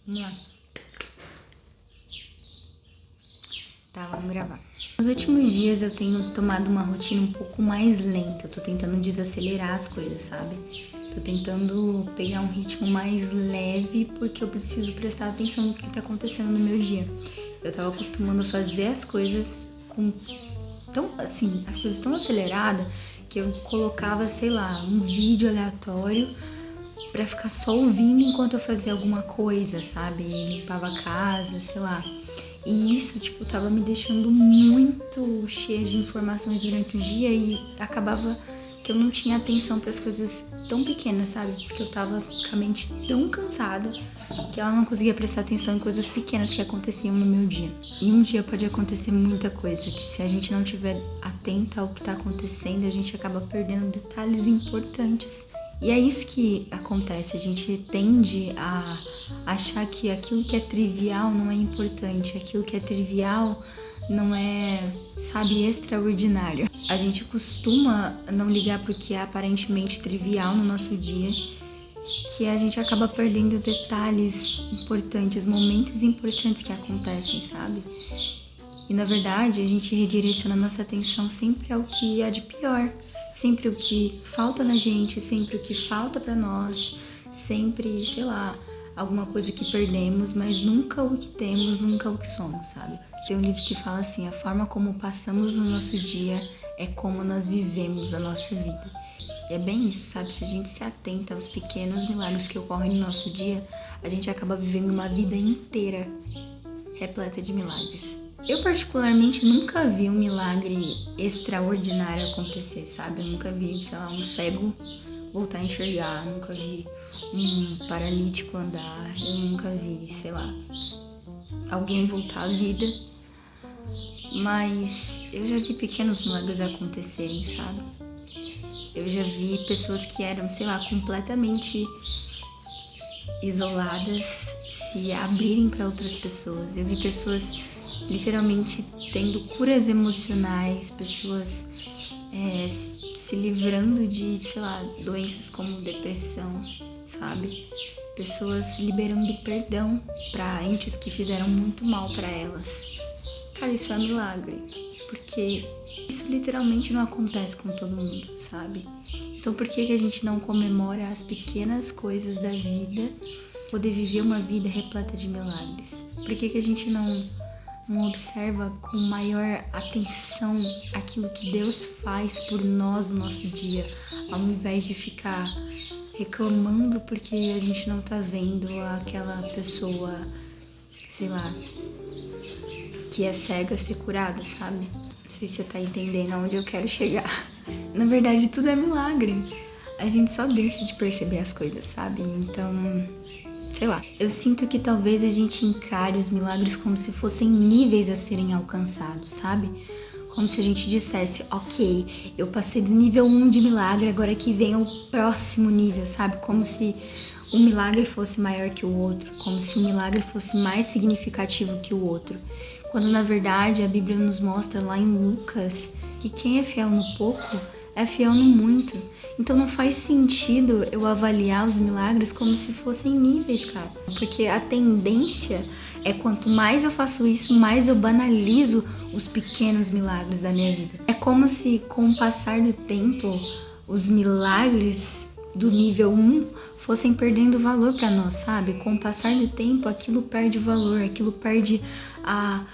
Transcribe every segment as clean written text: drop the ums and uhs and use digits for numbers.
Vamos lá. Tá, vamos gravar. Nos últimos dias eu tenho tomado uma rotina um pouco mais lenta. Eu tô tentando desacelerar as coisas, sabe? Tô tentando pegar um ritmo mais leve porque eu preciso prestar atenção no que tá acontecendo no meu dia. Eu tava acostumando a fazer as coisas com as coisas tão aceleradas que eu colocava, sei lá, um vídeo aleatório pra ficar só ouvindo enquanto eu fazia alguma coisa, sabe? Limpava a casa, sei lá. E isso, tava me deixando muito cheia de informações durante o dia e acabava que eu não tinha atenção para as coisas tão pequenas, sabe? Porque eu tava com a mente tão cansada que ela não conseguia prestar atenção em coisas pequenas que aconteciam no meu dia. E um dia pode acontecer muita coisa, que se a gente não estiver atenta ao que tá acontecendo, a gente acaba perdendo detalhes importantes. E é isso que acontece, a gente tende a achar que aquilo que é trivial não é importante, aquilo que é trivial não é, sabe, extraordinário. A gente costuma não ligar pro que é aparentemente trivial no nosso dia, que a gente acaba perdendo detalhes importantes, momentos importantes que acontecem, sabe? E na verdade a gente redireciona nossa atenção sempre ao que há de pior. Sempre o que falta na gente, sempre o que falta pra nós, sempre, sei lá, alguma coisa que perdemos, mas nunca o que temos, nunca o que somos, sabe? Tem um livro que fala assim, a forma como passamos o nosso dia é como nós vivemos a nossa vida. E é bem isso, sabe? Se a gente se atenta aos pequenos milagres que ocorrem no nosso dia, a gente acaba vivendo uma vida inteira repleta de milagres. Eu particularmente nunca vi um milagre extraordinário acontecer, sabe? Eu nunca vi, sei lá, um cego voltar a enxergar, nunca vi um paralítico andar, eu nunca vi, sei lá, alguém voltar à vida. Mas eu já vi pequenos milagres acontecerem, sabe? Eu já vi pessoas que eram, sei lá, completamente isoladas se abrirem para outras pessoas. Eu vi pessoas literalmente tendo curas emocionais, pessoas se livrando de, sei lá, doenças como depressão, sabe? Pessoas liberando perdão para entes que fizeram muito mal para elas. Cara, isso é um milagre, porque isso literalmente não acontece com todo mundo, sabe? Então por que a gente não comemora as pequenas coisas da vida, poder viver uma vida repleta de milagres? Por que a gente não observa com maior atenção aquilo que Deus faz por nós no nosso dia, ao invés de ficar reclamando porque a gente não tá vendo aquela pessoa, sei lá, que é cega ser curada, sabe? Não sei se você tá entendendo aonde eu quero chegar. Na verdade, tudo é milagre. A gente só deixa de perceber as coisas, sabe? Então, sei lá, eu sinto que talvez a gente encare os milagres como se fossem níveis a serem alcançados, sabe? Como se a gente dissesse, ok, eu passei do nível 1 de milagre, agora que vem o próximo nível, sabe? Como se um milagre fosse maior que o outro, como se um milagre fosse mais significativo que o outro. Quando na verdade a Bíblia nos mostra lá em Lucas que quem é fiel no pouco é fiel no muito. Então não faz sentido eu avaliar os milagres como se fossem níveis, cara. Porque a tendência é quanto mais eu faço isso, mais eu banalizo os pequenos milagres da minha vida. É como se com o passar do tempo, os milagres do nível 1 fossem perdendo valor pra nós, sabe? Com o passar do tempo, aquilo perde valor, aquilo perde a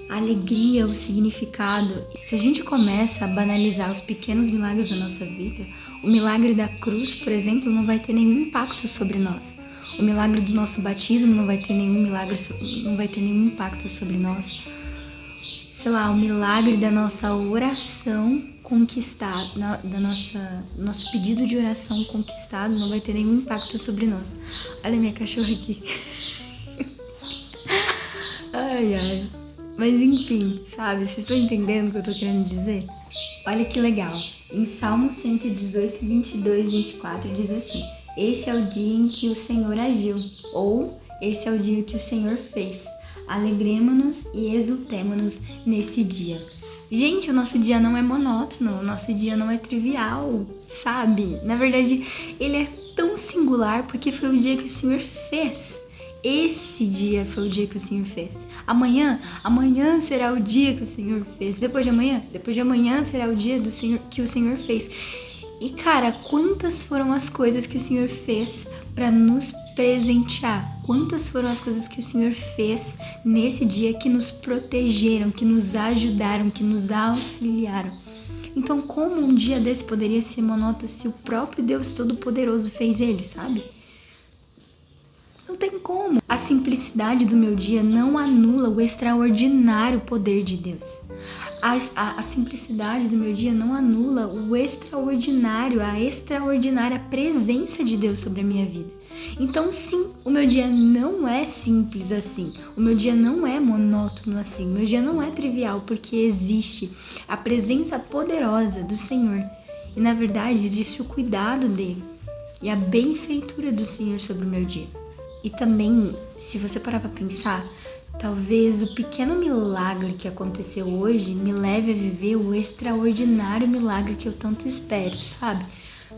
alegria, o significado. Se a gente começa a banalizar os pequenos milagres da nossa vida, o milagre da cruz, por exemplo, não vai ter nenhum impacto sobre nós. O milagre do nosso batismo não vai ter nenhum impacto sobre nós. Sei lá, o milagre da nossa oração conquistada, nosso pedido de oração conquistado não vai ter nenhum impacto sobre nós. Olha minha cachorra aqui. Ai. Mas enfim, sabe? Vocês estão entendendo o que eu tô querendo dizer? Olha que legal. Em Salmo 118, 22, 24 diz assim: esse é o dia em que o Senhor agiu, ou esse é o dia que o Senhor fez. Alegremo-nos e exultemo-nos nesse dia. Gente, o nosso dia não é monótono, o nosso dia não é trivial, sabe? Na verdade, ele é tão singular porque foi o dia que o Senhor fez. esse dia foi o dia que o Senhor fez. Amanhã será o dia que o Senhor fez. Depois de amanhã será o dia do Senhor que o Senhor fez. E cara, quantas foram as coisas que o Senhor fez para nos presentear? Quantas foram as coisas que o Senhor fez nesse dia que nos protegeram, que nos ajudaram, que nos auxiliaram? Então, como um dia desse poderia ser monótono se o próprio Deus Todo-Poderoso fez ele, sabe? Não tem como. A simplicidade do meu dia não anula o extraordinário poder de Deus. A simplicidade do meu dia não anula o extraordinário, a extraordinária presença de Deus sobre a minha vida. Então, sim, o meu dia não é simples assim. O meu dia não é monótono assim. O meu dia não é trivial, porque existe a presença poderosa do Senhor. E, na verdade, existe o cuidado dele e a benfeitura do Senhor sobre o meu dia. E também, se você parar pra pensar, talvez o pequeno milagre que aconteceu hoje me leve a viver o extraordinário milagre que eu tanto espero, sabe?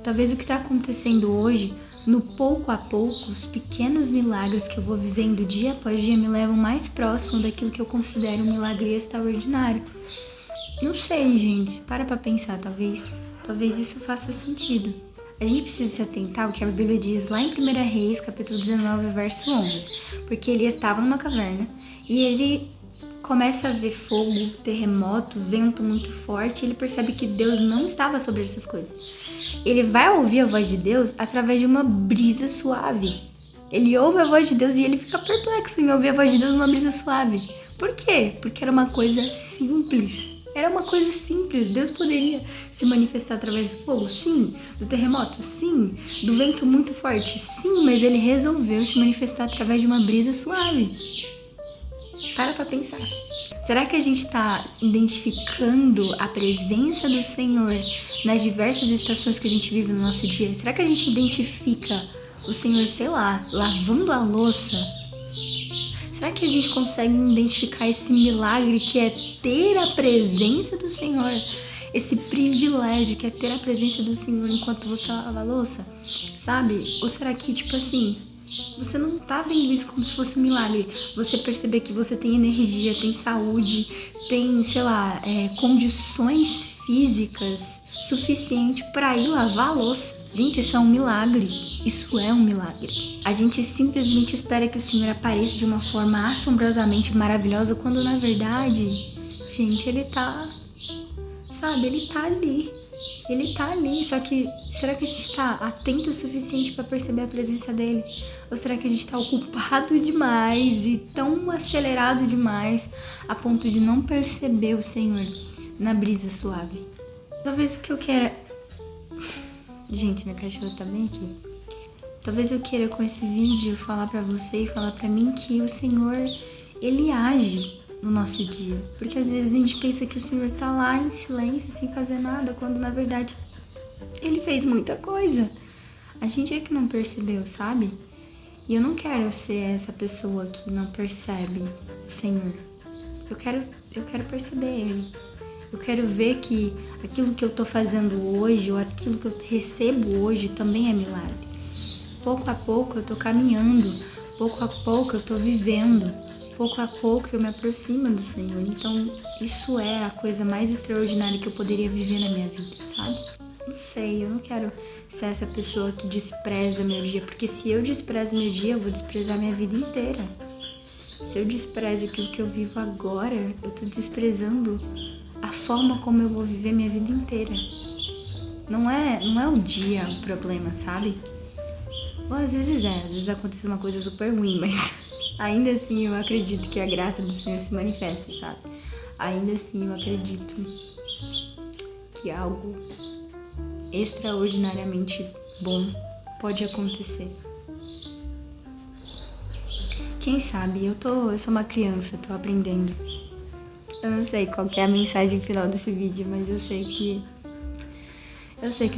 Talvez o que tá acontecendo hoje, no pouco a pouco, os pequenos milagres que eu vou vivendo dia após dia me levam mais próximo daquilo que eu considero um milagre extraordinário. Não sei, gente, para pra pensar, talvez isso faça sentido. A gente precisa se atentar ao que a Bíblia diz lá em 1 Reis, capítulo 19, verso 11. Porque ele estava numa caverna e ele começa a ver fogo, terremoto, vento muito forte e ele percebe que Deus não estava sobre essas coisas. Ele vai ouvir a voz de Deus através de uma brisa suave. Ele ouve a voz de Deus e ele fica perplexo em ouvir a voz de Deus numa brisa suave. Por quê? Porque era uma coisa simples. Era uma coisa simples. Deus poderia se manifestar através do fogo? Sim. Do terremoto? Sim. Do vento muito forte? Sim, mas ele resolveu se manifestar através de uma brisa suave. Para pra pensar. Será que a gente está identificando a presença do Senhor nas diversas estações que a gente vive no nosso dia? Será que a gente identifica o Senhor, sei lá, lavando a louça? Será que a gente consegue identificar esse milagre que é ter a presença do Senhor? Esse privilégio que é ter a presença do Senhor enquanto você lava a louça? Sabe? Ou será que, tipo assim, você não tá vendo isso como se fosse um milagre? Você perceber que você tem energia, tem saúde, tem, sei lá, condições físicas suficientes para ir lavar a louça. Gente, isso é um milagre. Isso é um milagre. A gente simplesmente espera que o Senhor apareça de uma forma assombrosamente maravilhosa, quando na verdade, gente, ele tá, sabe, ele tá ali. Ele tá ali, só que será que a gente tá atento o suficiente para perceber a presença dele? Ou será que a gente tá ocupado demais e tão acelerado demais a ponto de não perceber o Senhor na brisa suave? Talvez o que eu queira... Gente, minha cachorra tá bem aqui. Talvez eu queira com esse vídeo falar pra você e falar pra mim que o Senhor, ele age no nosso dia. Porque às vezes a gente pensa que o Senhor tá lá em silêncio, sem fazer nada, quando na verdade ele fez muita coisa. A gente é que não percebeu, sabe? E eu não quero ser essa pessoa que não percebe o Senhor. Eu quero perceber ele. Eu quero ver que aquilo que eu tô fazendo hoje, ou aquilo que eu recebo hoje, também é milagre. Pouco a pouco eu tô caminhando, pouco a pouco eu tô vivendo, pouco a pouco eu me aproximo do Senhor. Então, isso é a coisa mais extraordinária que eu poderia viver na minha vida, sabe? Não sei, eu não quero ser essa pessoa que despreza meu dia, porque se eu desprezo meu dia, eu vou desprezar minha vida inteira. Se eu desprezo aquilo que eu vivo agora, eu tô desprezando a forma como eu vou viver minha vida inteira. Não é o dia o problema, sabe? Ou às vezes acontece uma coisa super ruim, mas ainda assim eu acredito que a graça do Senhor se manifesta, sabe? Ainda assim eu acredito que algo extraordinariamente bom pode acontecer. Quem sabe? Eu sou uma criança, tô aprendendo. Eu não sei qual que é a mensagem final desse vídeo, mas eu sei que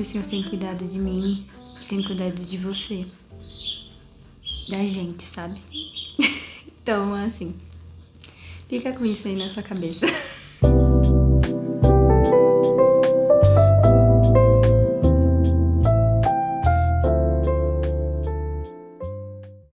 o Senhor tem cuidado de mim, tem cuidado de você, da gente, sabe? Então, assim, fica com isso aí na sua cabeça.